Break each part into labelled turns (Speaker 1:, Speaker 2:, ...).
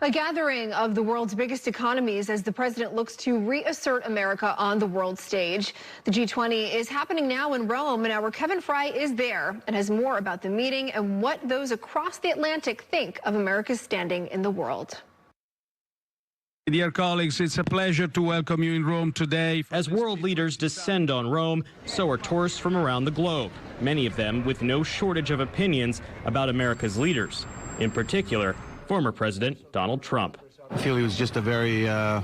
Speaker 1: A gathering of the world's biggest economies as the president looks to reassert America on the world stage. The G20 is happening now in Rome, and our Kevin Frey is there and has more about the meeting and what those across the Atlantic think of America's standing in the world.
Speaker 2: Dear colleagues, it's a pleasure to welcome you in Rome today.
Speaker 3: As world leaders descend on Rome, so are tourists from around the globe, many of them with no shortage of opinions about America's leaders, in particular, former President Donald Trump.
Speaker 4: I feel he was just a very a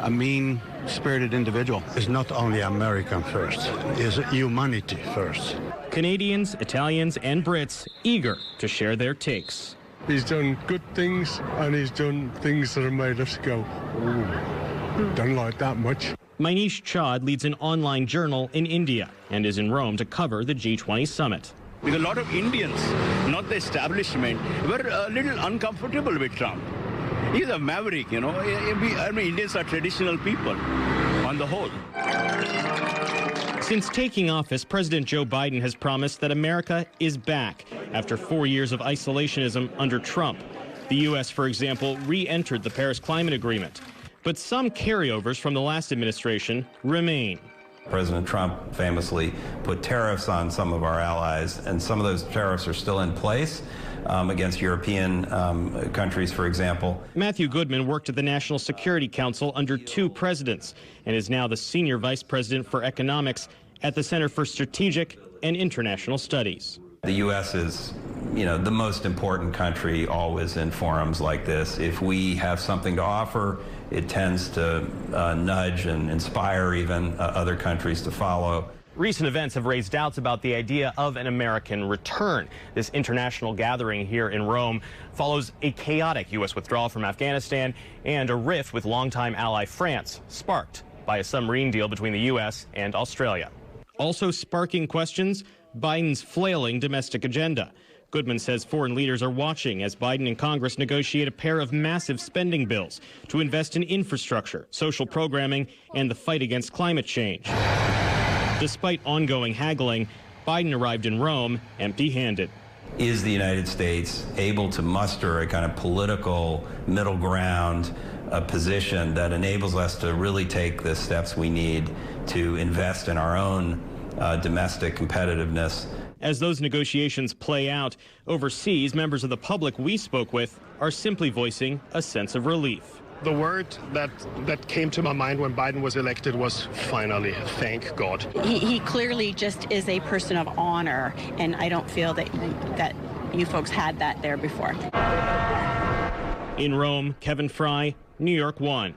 Speaker 4: mean-spirited individual.
Speaker 5: It's not only American first, it's humanity first.
Speaker 3: Canadians, Italians, and Brits eager to share their takes.
Speaker 6: He's done good things, and he's done things that have made us go, ooh, don't like that much.
Speaker 3: Manish Chad leads an online journal in India and is in Rome to cover the G20 summit.
Speaker 7: Because a lot of Indians, not the establishment, were a little uncomfortable with Trump. He's a maverick, you know. I mean, Indians are traditional people on the whole.
Speaker 3: Since taking office, President Joe Biden has promised that America is back after 4 years of isolationism under Trump. The U.S., for example, re-entered the Paris Climate Agreement. But some carryovers from the last administration remain.
Speaker 8: President Trump famously put tariffs on some of our allies, and some of those tariffs are still in place against European countries, for example.
Speaker 3: Matthew Goodman worked at the National Security Council under 2 presidents and is now the Senior Vice President for Economics at the Center for Strategic and International Studies.
Speaker 8: The U.S. is, the most important country always in forums like this. If we have something to offer, it tends to nudge and inspire even other countries to follow.
Speaker 3: Recent events have raised doubts about the idea of an American return. This international gathering here in Rome follows a chaotic U.S. withdrawal from Afghanistan and a rift with longtime ally France, sparked by a submarine deal between the U.S. and Australia. Also sparking questions, Biden's flailing domestic agenda. Goodman says foreign leaders are watching as Biden and Congress negotiate a pair of massive spending bills to invest in infrastructure, social programming, and the fight against climate change. Despite ongoing haggling, Biden arrived in Rome empty-handed.
Speaker 8: Is the United States able to muster a kind of political middle ground, a position that enables us to really take the steps we need to invest in our own domestic competitiveness?
Speaker 3: As those negotiations play out overseas, members of the public we spoke with are simply voicing a sense of relief.
Speaker 6: The word that came to my mind when Biden was elected was finally, thank God.
Speaker 9: He clearly just is a person of honor, and I don't feel that you folks had that there before.
Speaker 3: In Rome, Kevin Frey, New York 1.